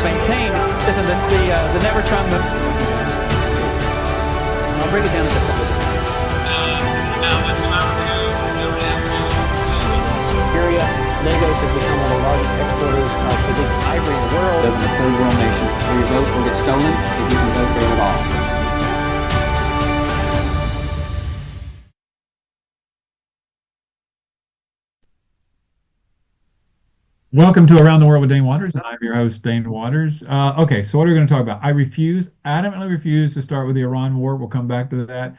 always maintained isn't the never Trump move. I'll break it down into a couple of different area. Lagos has become one of the largest exporters of Brazilian ivory in the world. Live in a third world nation where your votes will get stolen if you can vote there at all. Welcome to Around the World with Dane Waters, and I'm your host, Dane Waters. Okay, so what are we going to talk about? I adamantly refuse to start with the Iran war. We'll come back to that.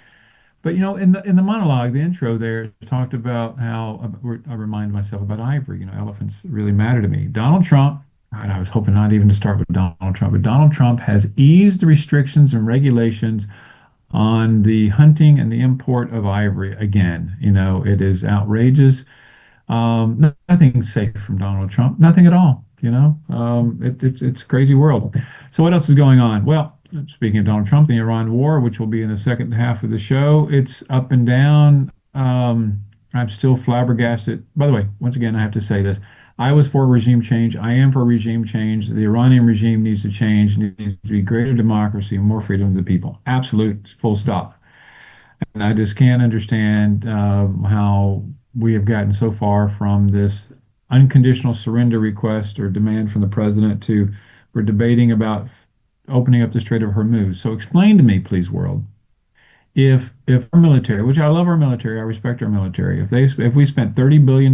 But in the monologue, the intro there talked about how I remind myself about ivory. Elephants really matter to me. Donald Trump, God, I was hoping not even to start with Donald Trump, but Donald Trump has eased the restrictions and regulations on the hunting and the import of ivory again. It is outrageous. Nothing safe from Donald Trump, nothing at all. It's a crazy world. So what else is going on? Well, speaking of Donald Trump, the Iran war, which will be in the second half of the show, it's up and down. I'm still flabbergasted. By the way, once again, I have to say this. I was for regime change. I am for regime change. The Iranian regime needs to change. It needs to be greater democracy and more freedom of the people. Absolute, full stop. And I just can't understand how we have gotten so far from this unconditional surrender request or demand from the president to we're debating about opening up the Strait of Hormuz. So explain to me, please, world, if our military, which I love our military, I respect our military, if we spent $30 billion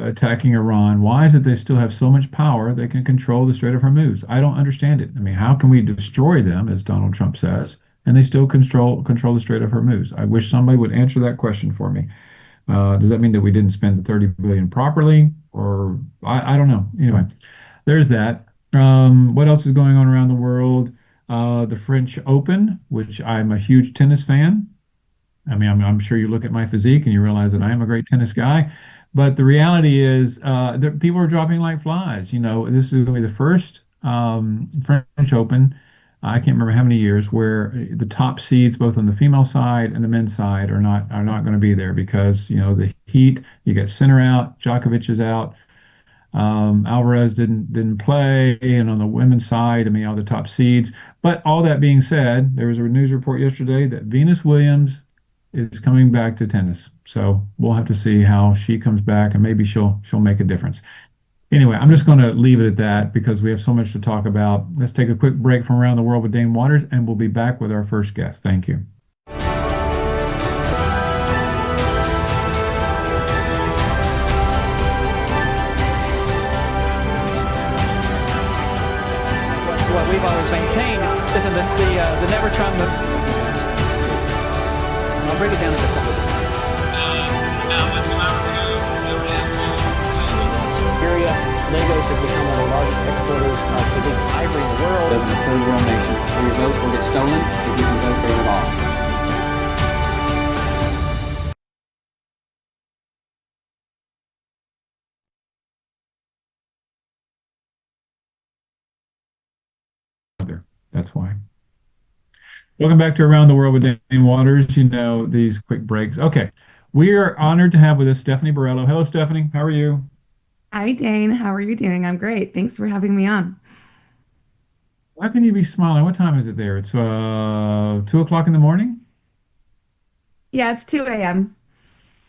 attacking Iran, why is it they still have so much power they can control the Strait of Hormuz? I don't understand it. I mean, how can we destroy them, as Donald Trump says, and they still control the Strait of Hormuz? I wish somebody would answer that question for me. Does that mean that we didn't spend the 30 billion properly, or I don't know. Anyway, there's that. What else is going on around the world? The French Open, which I'm a huge tennis fan. I mean, I'm sure you look at my physique and you realize that I am a great tennis guy. But the reality is, that people are dropping like flies. This is going to be the first French Open. I can't remember how many years where the top seeds, both on the female side and the men's side, are not going to be there because the heat. You get Sinner out, Djokovic is out. Alvarez didn't play, and on the women's side, I mean, all the top seeds. But all that being said, there was a news report yesterday that Venus Williams is coming back to tennis. So we'll have to see how she comes back, and maybe she'll make a difference. Anyway, I'm just going to leave it at that because we have so much to talk about. Let's take a quick break from Around the World with Dane Waters, and we'll be back with our first guest. Thank you. What we've always maintained isn't the never Trump move. I'll break it down into a couple of different area. Lagos has become one of the largest exporters of Brazilian ivory in the world. Live in a third world nation where your votes will get stolen if you can vote there at all. That's why. Welcome back to Around the World with Dane Waters. These quick breaks. Okay. We are honored to have with us Stephanie Barello. Hello, Stephanie. How are you? Hi, Dane. How are you doing? I'm great. Thanks for having me on. How can you be smiling? What time is it there? It's 2 o'clock in the morning? Yeah, it's 2 a.m.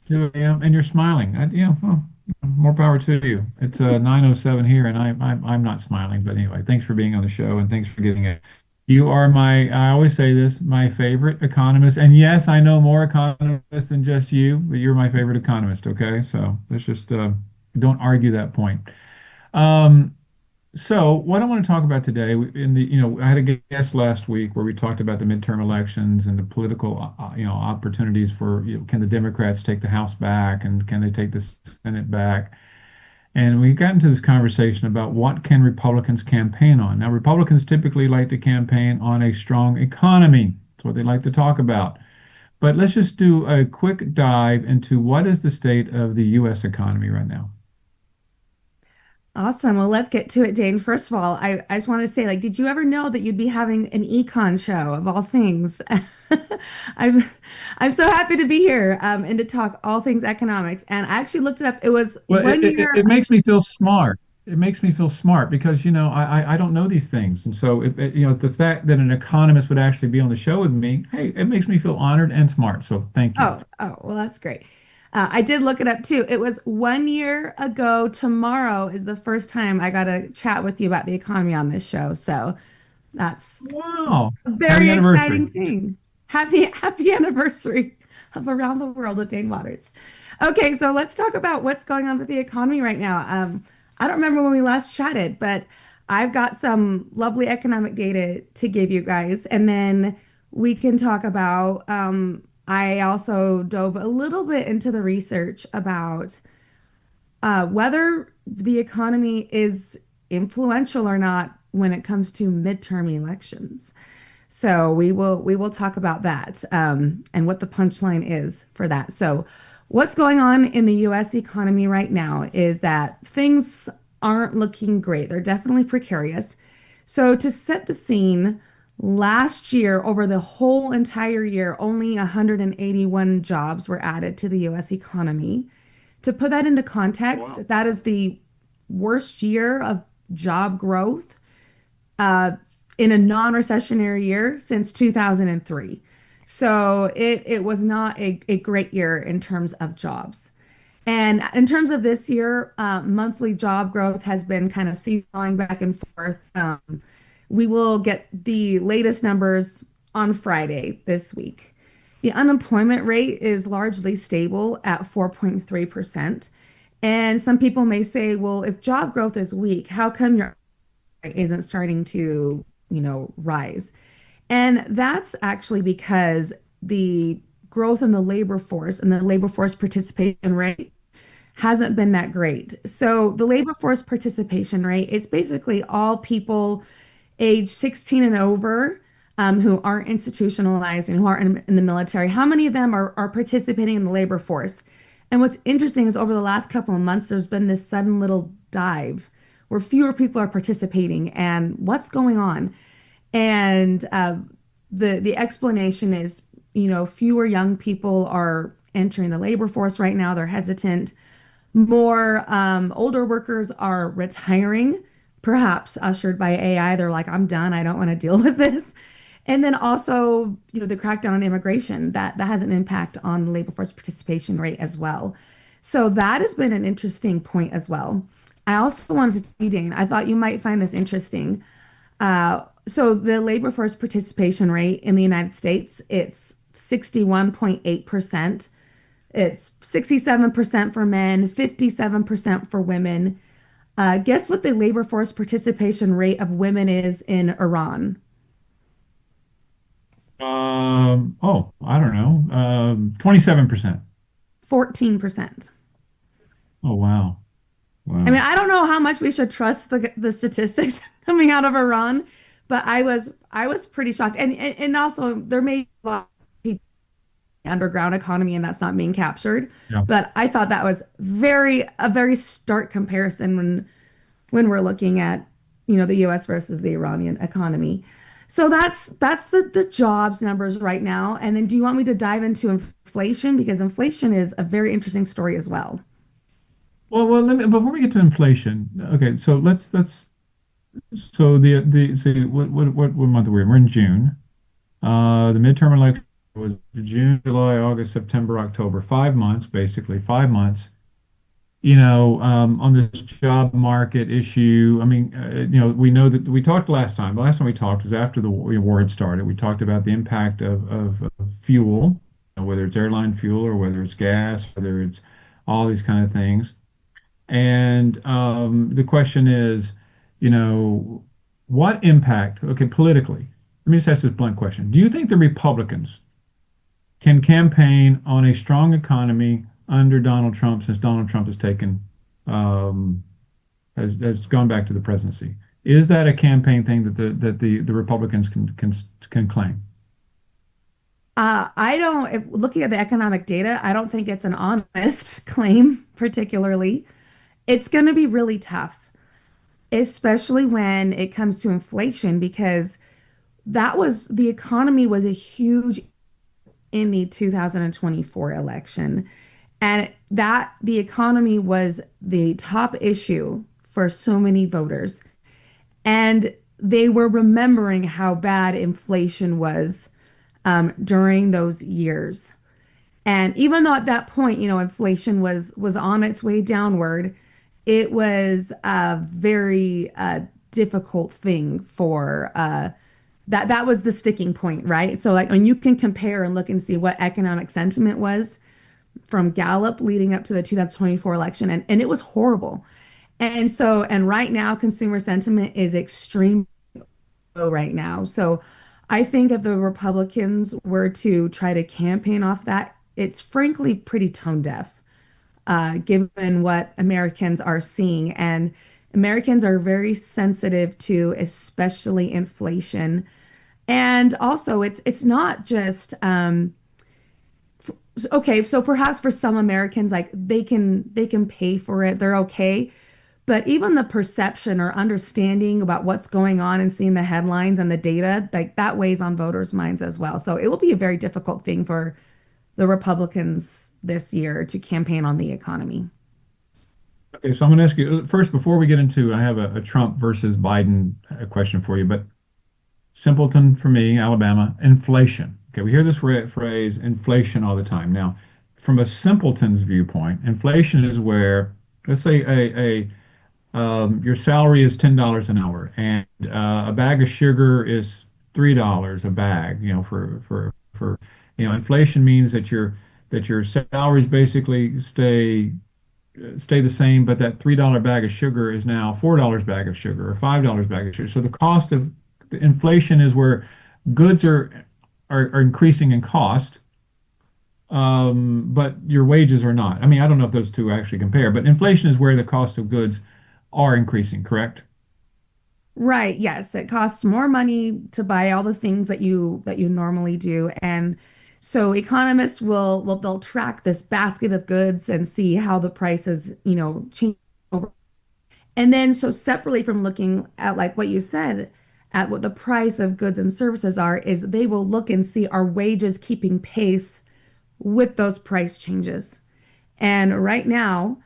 2 a.m. and you're smiling. Well, more power to you. It's 9:07 here, and I'm not smiling. But anyway, thanks for being on the show, and thanks for getting it. You are I always say this, my favorite economist. And yes, I know more economists than just you, but you're my favorite economist. Okay, so let's just don't argue that point. So what I want to talk about today, I had a guest last week where we talked about the midterm elections and the political, opportunities for, can the Democrats take the House back and can they take the Senate back? And we got into this conversation about what can Republicans campaign on. Now, Republicans typically like to campaign on a strong economy. That's what they like to talk about. But let's just do a quick dive into what is the state of the U.S. economy right now. Awesome. Well, let's get to it, Dane. First of all, I just want to say, did you ever know that you'd be having an econ show of all things? I'm so happy to be here and to talk all things economics. And I actually looked it up. It was Well, one year. it makes me feel smart. it makes me feel smart because I don't know these things, and so the fact that an economist would actually be on the show with me, hey, it makes me feel honored and smart. So thank you. Oh, well, that's great. I did look it up too. It was 1 year ago. Tomorrow is the first time I got to chat with you about the economy on this show. So that's Wow, a happy very anniversary. exciting thing. Happy anniversary of Around the World with Dane Waters. Okay, so let's talk about what's going on with the economy right now. I don't remember when we last chatted, but I've got some lovely economic data to give you guys, and then we can talk about. I also dove a little bit into the research about whether the economy is influential or not when it comes to midterm elections. So we will talk about that and what the punchline is for that. So what's going on in the U.S. economy right now is that things aren't looking great. They're definitely precarious. So to set the scene, last year, over the whole entire year, only 181 jobs were added to the U.S. economy. To put that into context, Wow. that is the worst year of job growth uh, in a non-recessionary year since 2003. So it was not a great year in terms of jobs. And in terms of this year, monthly job growth has been kind of seesawing back and forth. We will get the latest numbers on Friday this week. The unemployment rate is largely stable at 4.3%. And some people may say, well, if job growth is weak, how come your rate isn't starting to, rise? And that's actually because the growth in the labor force and the labor force participation rate hasn't been that great. So the labor force participation rate is basically all people age 16 and over who aren't institutionalized and who aren't in the military. How many of them are participating in the labor force? And what's interesting is over the last couple of months, there's been this sudden little dive where fewer people are participating. And what's going on? And the explanation is, fewer young people are entering the labor force right now. They're hesitant. More older workers are retiring, perhaps ushered by AI. They're like, I'm done. I don't want to deal with this. And then also, the crackdown on immigration that has an impact on the labor force participation rate as well. So that has been an interesting point as well. I also wanted to tell you, Dane, I thought you might find this interesting. So the labor force participation rate in the United States, it's 61.8%. It's 67% for men, 57% for women. Guess what the labor force participation rate of women is in Iran? Oh, I don't know. 27%. 14%. Oh, wow. I mean, Wow. I don't know how much we should trust the statistics coming out of Iran, but I was pretty shocked. And also there may be a lot of people in the underground economy and that's not being captured. Yeah. But I thought that was a very stark comparison when we're looking at, the US versus the Iranian economy. So that's the jobs numbers right now. And then do you want me to dive into inflation? Because inflation is a very interesting story as well. Well, before we get to inflation, okay, so so what month are we in? We're in June. The midterm election was June, July, August, September, October, 5 months, basically 5 months. On this job market issue, I mean, we know that we talked last time. The last time we talked was after the war had started. We talked about the impact of fuel, whether it's airline fuel or whether it's gas, whether it's all these kind of things. And the question is, you know, what impact, okay, politically, let me just ask this blunt question. Do you think the Republicans can campaign on a strong economy under Donald Trump since Donald Trump has taken, um, has gone back to the presidency? Is that a campaign thing that the Republicans can claim? I don't, looking at the economic data, I don't think it's an honest claim, particularly. It's going to be really tough, especially when it comes to inflation, because the economy was a huge in the 2024 election. And that the economy was the top issue for so many voters. And they were remembering how bad inflation was during those years. And even though at that point, inflation was on its way downward, it was a very difficult thing for that was the sticking point, right? So like when you can compare and look and see what economic sentiment was from Gallup leading up to the 2024 election, and it was horrible. And right now, consumer sentiment is extreme low right now. So I think if the Republicans were to try to campaign off that, it's frankly pretty tone deaf, given what Americans are seeing. And Americans are very sensitive to, especially inflation. And also, it's not just okay. So perhaps for some Americans, like they can pay for it, they're okay. But even the perception or understanding about what's going on and seeing the headlines and the data, like that weighs on voters' minds as well. So it will be a very difficult thing for the Republicans this year to campaign on the economy. Okay, so I'm going to ask you first before we get into, I have a Trump versus Biden question for you, but simpleton for me, Alabama, inflation. Okay, we hear this phrase inflation all the time. Now, from a simpleton's viewpoint, inflation is where, let's say, your salary is $10 an hour, and a bag of sugar is $3 a bag. Inflation means that your salaries basically stay the same, but that $3 bag of sugar is now $4 bag of sugar or $5 bag of sugar. So the cost of the inflation is where goods are increasing in cost, but your wages are not. I mean, I don't know if those two actually compare, but inflation is where the cost of goods are increasing, correct? Right, yes, it costs more money to buy all the things that you normally do. And so economists will they'll track this basket of goods and see how the prices, change over. And then so separately from looking at like what you said, at what the price of goods and services are, is they will look and see are wages keeping pace with those price changes. And right now,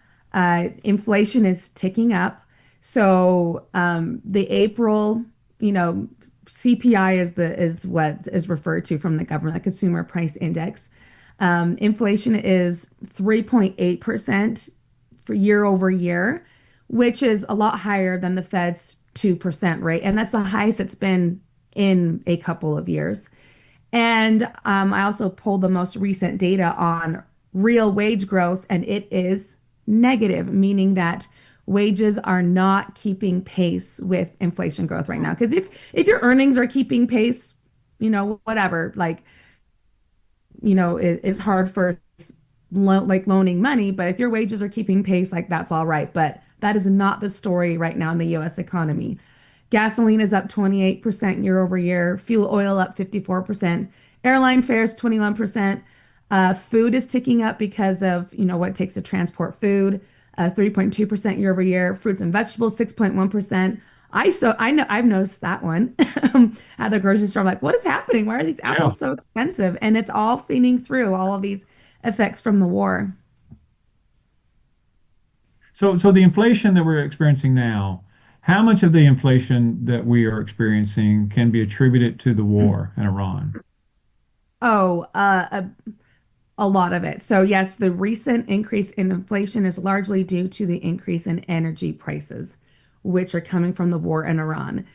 inflation is ticking up. So the April, CPI is what is referred to from the government, the Consumer Price Index. Inflation is 3.8% for year over year, which is a lot higher than the Fed's 2% rate. And that's the highest it's been in a couple of years. And I also pulled the most recent data on real wage growth, and it is negative, meaning that wages are not keeping pace with inflation growth right now. Because if your earnings are keeping pace, whatever, like, it's hard for like loaning money, but if your wages are keeping pace, like that's all right. But that is not the story right now in the US economy. Gasoline is up 28% year over year, fuel oil up 54%, airline fares 21%. Food is ticking up because of, what it takes to transport food, 3.2% year over year, fruits and vegetables 6.1%. I know I've noticed that one at the grocery store. I'm like, what is happening? Why are these Yeah. apples so expensive? And it's all feeding through all of these effects from the war. So the inflation that we're experiencing now, how much of the inflation that we are experiencing can be attributed to the war in Iran? Oh, a lot of it. So yes, the recent increase in inflation is largely due to the increase in energy prices, which are coming from the war in Iran.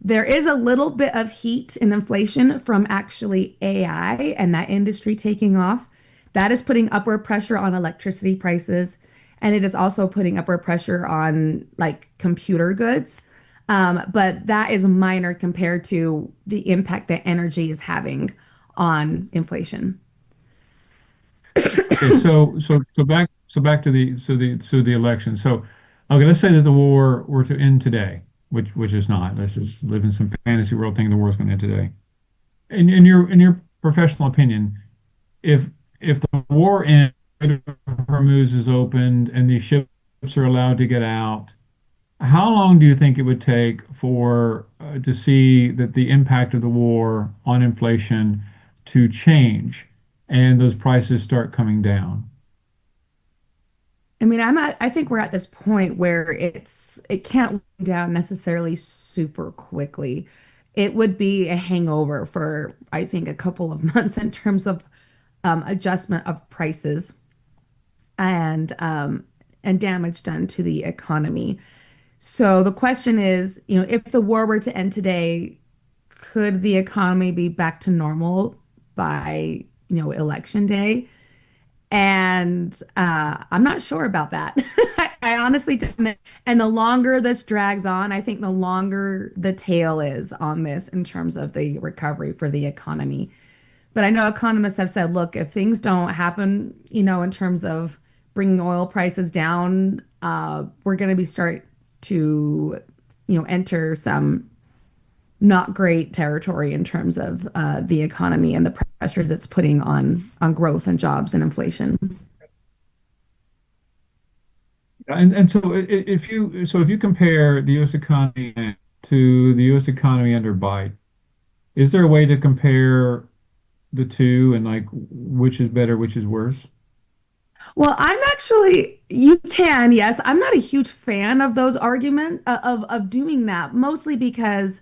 There is a little bit of heat and inflation from actually AI and that industry taking off. That is putting upward pressure on electricity prices, and it is also putting upward pressure on like computer goods. But that is minor compared to the impact that energy is having on inflation. Okay, so back to the election. So okay, let's say that the war were to end today, which is not. Let's just live in some fantasy world thinking the war is going to end today. In your professional opinion, if if the war ends, Hormuz is opened and these ships are allowed to get out, how long do you think it would take for to see that the impact of the war on inflation to change and those prices start coming down? I think we're at this point where it can't wind down necessarily super quickly. It would be a hangover for, I think, a couple of months in terms of adjustment of prices and damage done to the economy. So the question is, if the war were to end today, could the economy be back to normal by, election day? And I'm not sure about that. I honestly don't. And the longer this drags on, I think the longer the tail is on this in terms of the recovery for the economy. But I know economists have said, look, if things don't happen, in terms of bringing oil prices down, we're going to be start to, enter some not great territory in terms of the economy and the pressures it's putting on growth and jobs and inflation. And so if you compare the U.S. economy to the U.S. economy under Biden, is there a way to compare the two and like which is better, which is worse? Well, you can, yes. I'm not a huge fan of those arguments of doing that, mostly because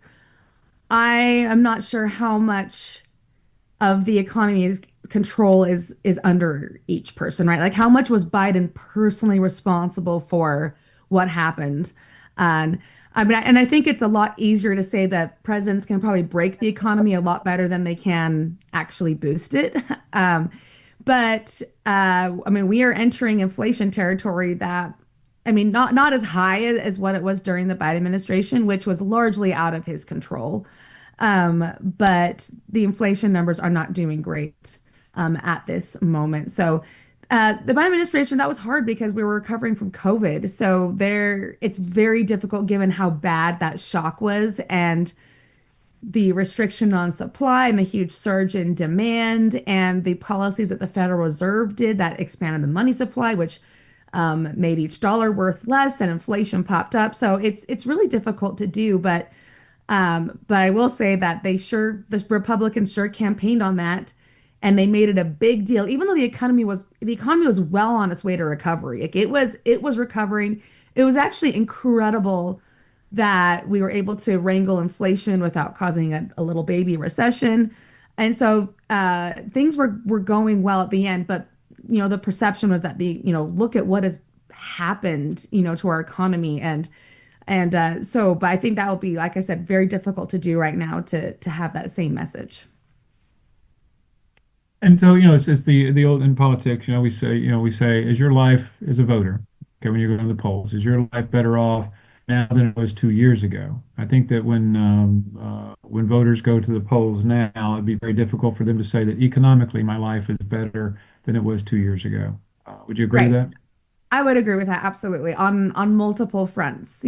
I am not sure how much of the economy's control is under each person, right? Like how much was Biden personally responsible for what happened? And I think it's a lot easier to say that presidents can probably break the economy a lot better than they can actually boost it. But we are entering inflation territory that, not as high as what it was during the Biden administration, which was largely out of his control. But the inflation numbers are not doing great at this moment. So the Biden administration, that was hard because we were recovering from COVID. So it's very difficult given how bad that shock was and the restriction on supply and the huge surge in demand and the policies that the Federal Reserve did that expanded the money supply, which made each dollar worth less and inflation popped up. So it's really difficult to do, but I will say that the Republicans sure campaigned on that, and they made it a big deal, even though the economy was well on its way to recovery. Like it was recovering. It was actually incredible that we were able to wrangle inflation without causing a little baby recession, and so things were going well at the end. But the perception was that look at what has happened, to our economy but I think that will be, like I said, very difficult to do right now to have that same message. And so, it's the old in politics, we say, is your life as a voter, okay, when you go to the polls, is your life better off now than it was 2 years ago? I think that when voters go to the polls now, it'd be very difficult for them to say that economically my life is better than it was 2 years ago. Would you agree with Right. that? I would agree with that absolutely on multiple fronts.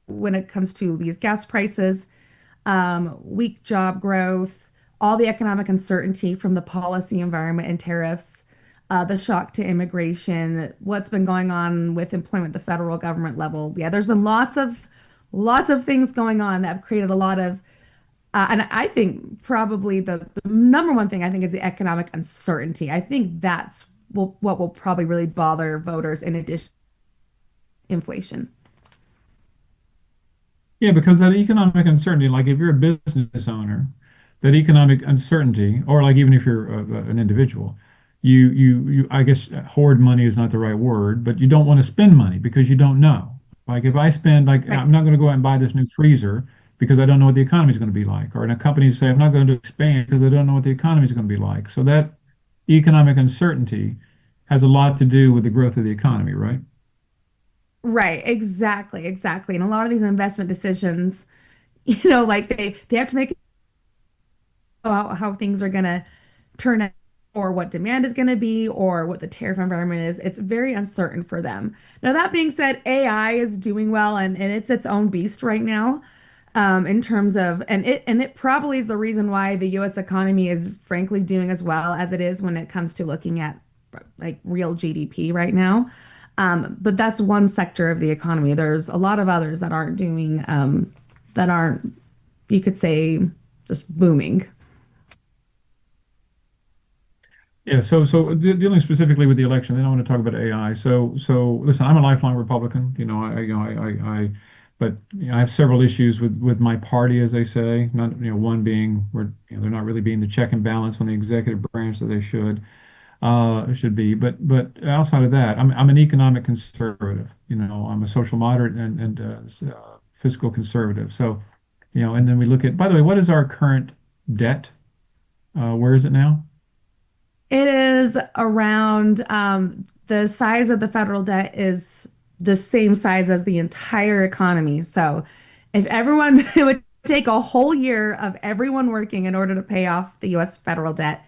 When it comes to these gas prices, weak job growth, all the economic uncertainty from the policy environment and tariffs, the shock to immigration, what's been going on with employment at the federal government level. Yeah, there's been lots of things going on that have created a lot of, and I think probably the number one thing I think is the economic uncertainty. I think what will probably really bother voters in addition to inflation. Yeah, because that economic uncertainty, like if you're a business owner, that economic uncertainty, or like even if you're an individual, I guess hoard money is not the right word, but you don't want to spend money because you don't know. Like if I spend, like I'm Right. not going to go out and buy this new freezer because I don't know what the economy is going to be like, or in a company say I'm not going to expand because I don't know what the economy is going to be like. So that economic uncertainty has a lot to do with the growth of the economy, right? Right, exactly. And a lot of these investment decisions, like they have to make how things are going to turn out or what demand is going to be or what the tariff environment is. It's very uncertain for them. Now, that being said, AI is doing well and it's its own beast right now. In terms of and it probably is the reason why the US economy is frankly doing as well as it is when it comes to looking at like real GDP right now. But that's one sector of the economy. There's a lot of others that aren't doing that aren't, you could say, just booming. Yeah, dealing specifically with the election, then I want to talk about AI. So listen, I'm a lifelong Republican. But I have several issues with my party, as they say. Not, one being where they're not really being the check and balance on the executive branch that they should be. But outside of that, I'm an economic conservative. I'm a social moderate and fiscal conservative. So, and then we look at. By the way, what is our current debt? Where is it now? It is around the size of the federal debt is the same size as the entire economy. So if everyone, it would take a whole year of everyone working in order to pay off the US federal debt.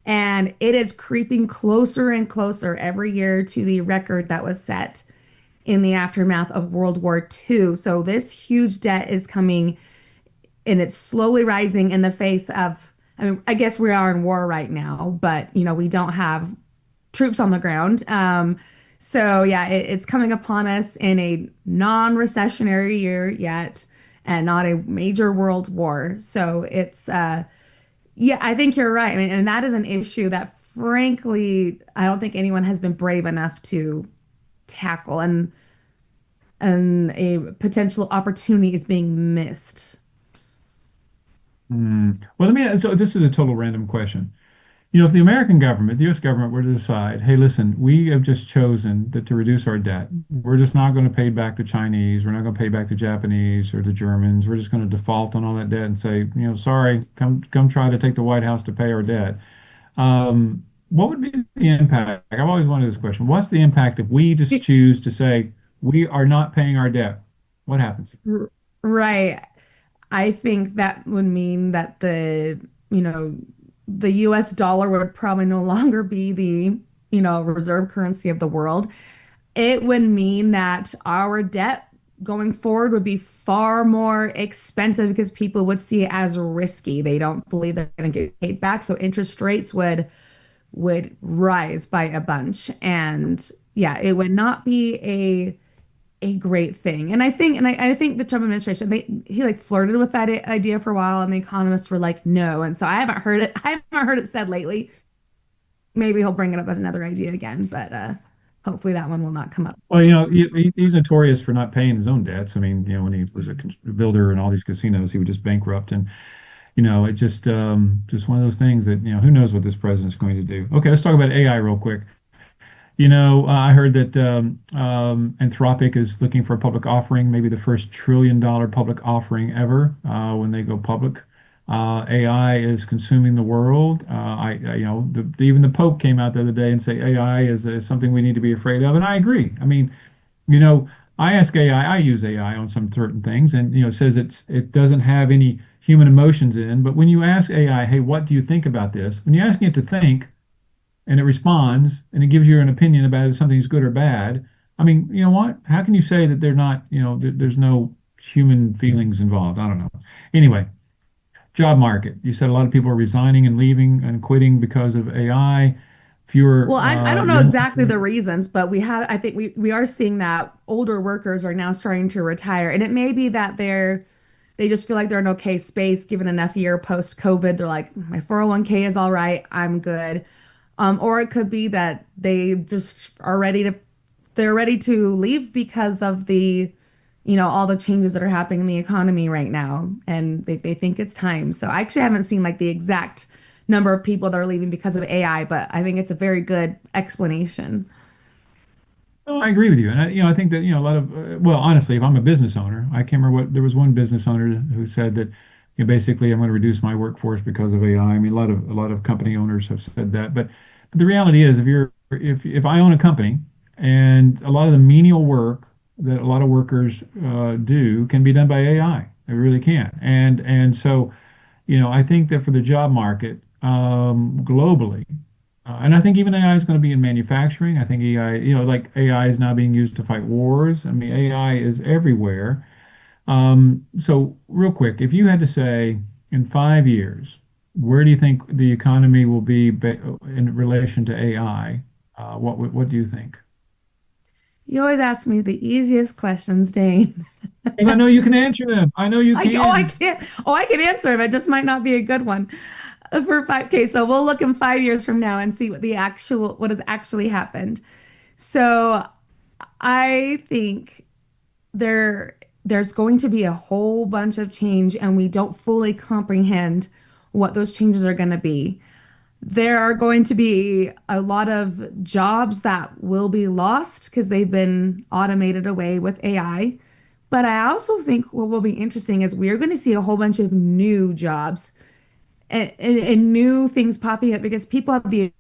And it is creeping closer and closer every year to the record that was set in the aftermath of World War II. So this huge debt is coming and it's slowly rising in the face of, I mean, I guess we are in war right now, but we don't have troops on the ground. So yeah, it's coming upon us in a non-recessionary year yet, and not a major world war. So it's yeah, I think you're right. I mean, and that is an issue that frankly, I don't think anyone has been brave enough to tackle, and a potential opportunity is being missed. Well, so this is a total random question. If the American government, the U.S. government were to decide, hey, listen, we have just chosen that to reduce our debt. We're just not going to pay back the Chinese. We're not going to pay back the Japanese or the Germans. We're just going to default on all that debt and say, sorry, come try to take the White House to pay our debt. What would be the impact? I've always wanted this question. What's the impact if we just choose to say we are not paying our debt? What happens? Right. I think that would mean that you know, the US dollar would probably no longer be the, reserve currency of the world. It would mean that our debt going forward would be far more expensive because people would see it as risky. They don't believe they're going to get paid back. So interest rates would rise by a bunch. And yeah, it would not be a great thing. And I think the Trump administration, he like flirted with that idea for a while, and the economists were like, no. And so I haven't heard it. I haven't heard it said lately. Maybe he'll bring it up as another idea again, but hopefully that one will not come up. Well, he's notorious for not paying his own debts. I mean, when he was a builder in all these casinos, he would just bankrupt, and it's just one of those things that who knows what this president's going to do. Okay, let's talk about AI real quick. I heard that Anthropic is looking for a public offering, maybe the first $1 trillion public offering ever when they go public. AI is consuming the world. Even the Pope came out the other day and say AI is something we need to be afraid of, and I agree. I mean, you know, I ask AI, I use AI on some certain things, and it says it doesn't have any human emotions in. But when you ask AI, hey, what do you think about this? When you're asking it to think, and it responds and it gives you an opinion about if something's good or bad. I mean, you know what? How can you say that they're not, there's no human feelings involved? I don't know. Anyway, job market. You said a lot of people are resigning and leaving and quitting because of AI. Fewer Well, I don't know young. exactly the reasons, but I think we are seeing that older workers are now starting to retire. And it may be that they just feel like they're in okay space given enough year post COVID. They're like, my 401k is all right, I'm good. Or it could be that they just are they're ready to leave because of all the changes that are happening in the economy right now. And they think it's time. So I actually haven't seen like the exact number of people that are leaving because of AI, but I think it's a very good explanation. No, I agree with you, and I think that a lot of well, honestly, if I'm a business owner, I can't remember what there was one business owner who said that basically I'm going to reduce my workforce because of AI. I mean, a lot of company owners have said that, but the reality is, if I own a company and a lot of the menial work that a lot of workers do can be done by AI, they really can, and so I think that for the job market globally. And I think even AI is going to be in manufacturing. I think AI, like AI is now being used to fight wars. I mean, AI is everywhere. So real quick, if you had to say in 5 years, where do you think the economy will be in relation to AI? What do you think? You always ask me the easiest questions, Dane. Because I know you can answer them. I know you I can. can't. Oh, I can answer them. It just might not be a good one. For 5K. So we'll look in 5 years from now and see what has actually happened. So I think there's going to be a whole bunch of change, and we don't fully comprehend what those changes are going to be. There are going to be a lot of jobs that will be lost because they've been automated away with AI. But I also think what will be interesting is we're going to see a whole bunch of new jobs and new things popping up because people have the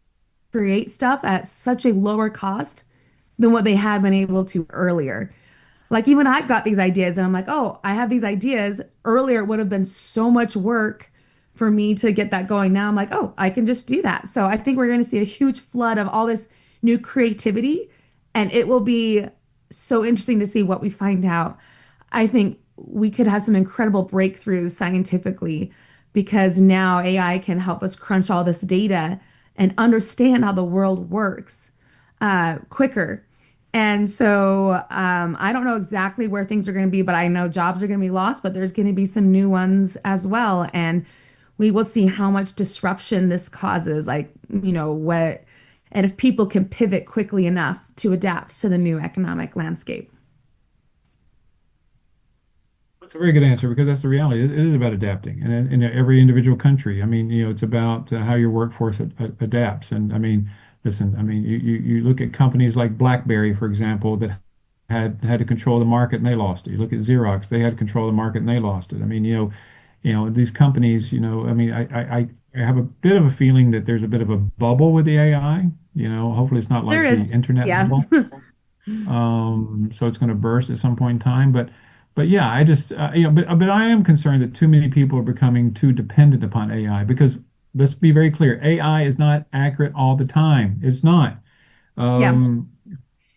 create stuff at such a lower cost than what they had been able to earlier. Like even I've got these ideas and I'm like, oh, I have these ideas. Earlier it would have been so much work for me to get that going. Now I'm like, oh, I can just do that. So I think we're going to see a huge flood of all this new creativity, and it will be so interesting to see what we find out. I think we could have some incredible breakthroughs scientifically because now AI can help us crunch all this data and understand how the world works quicker. And so I don't know exactly where things are going to be, but I know jobs are going to be lost, but there's going to be some new ones as well. And we will see how much disruption this causes, like, and if people can pivot quickly enough to adapt to the new economic landscape. That's a very good answer because that's the reality. It is about adapting, and in every individual country. I mean, it's about how your workforce adapts. And I mean, listen, I mean, you look at companies like BlackBerry, for example, that had to control the market and they lost it. You look at Xerox, they had to control the market and they lost it. I mean, these companies, I mean, I have a bit of a feeling that there's a bit of a bubble with the AI. Hopefully it's not There like the is, internet yeah. bubble. So it's going to burst at some point in time. But yeah, I just but I am concerned that too many people are becoming too dependent upon AI because let's be very clear, AI is not accurate all the time. It's not. Yeah. Um,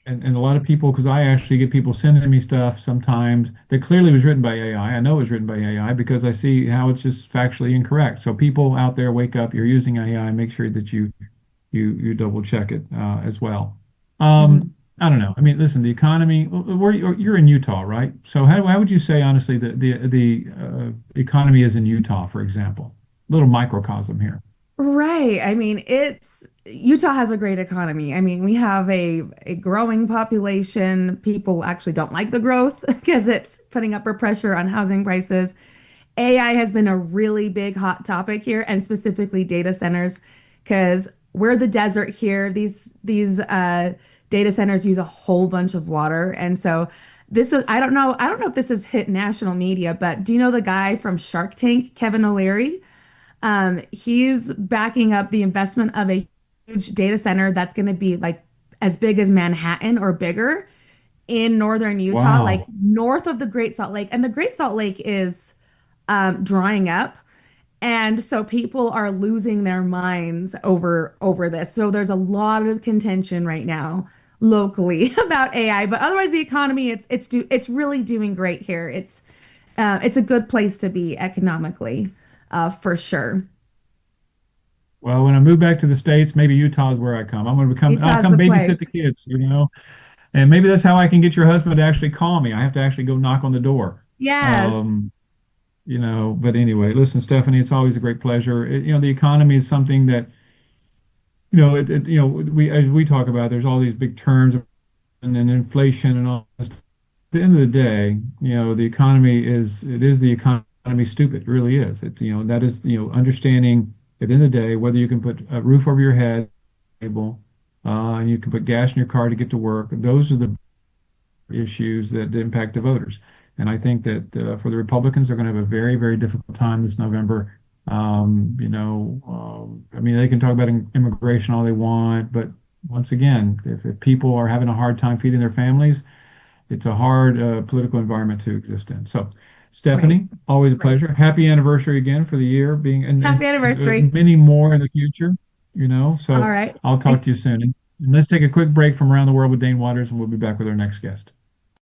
and a lot of people, because I actually get people sending me stuff sometimes that clearly was written by AI. I know it was written by AI because I see how it's just factually incorrect. So people out there, wake up! You're using AI. Make sure that you double check it as well. Mhm. I don't know. I mean, listen, the economy. You're in Utah, right? So how would you say honestly the economy is in Utah, for example? Little microcosm here. Right. I mean, it's Utah has a great economy. I mean, we have a growing population. People actually don't like the growth because it's putting upward pressure on housing prices. AI has been a really big hot topic here, and specifically data centers, because we're the desert here. These data centers use a whole bunch of water, and so this was I don't know if this has hit national media, but do you know the guy from Shark Tank, Kevin O'Leary? He's backing up the investment of a huge data center that's going to be like as big as Manhattan or bigger in northern Utah, like Wow. north of the Great Salt Lake. And the Great Salt Lake is drying up. And so people are losing their minds over this. So there's a lot of contention right now locally about AI, but otherwise the economy it's really doing great here. It's a good place to be economically, for sure. Well, when I move back to the States, maybe Utah is where I come. I'll Utah's come the babysit place. the kids. And maybe that's how I can get your husband to actually call me. I have to actually go knock on the door. Yes. Um, but anyway, listen, Stephanie, it's always a great pleasure. The economy is something that, as we talk about, there's all these big terms and then inflation and all this. At the end of the day, the economy it is the economy stupid. It really is. That is, understanding at the end of the day, whether you can put a roof over your head, table, and you can put gas in your car to get to work. Those are the issues that impact the voters. And I think that for the Republicans, they're going to have a very, very difficult time this November. I mean, they can talk about immigration all they want, but once again, if people are having a hard time feeding their families, it's a hard political environment to exist in. So, Right. Stephanie, always a pleasure. Happy anniversary again for the year being, Happy and anniversary. many more in the future. All So right. I'll talk to you soon. And let's take a quick break from Around the World with Dane Waters, and we'll be back with our next guest.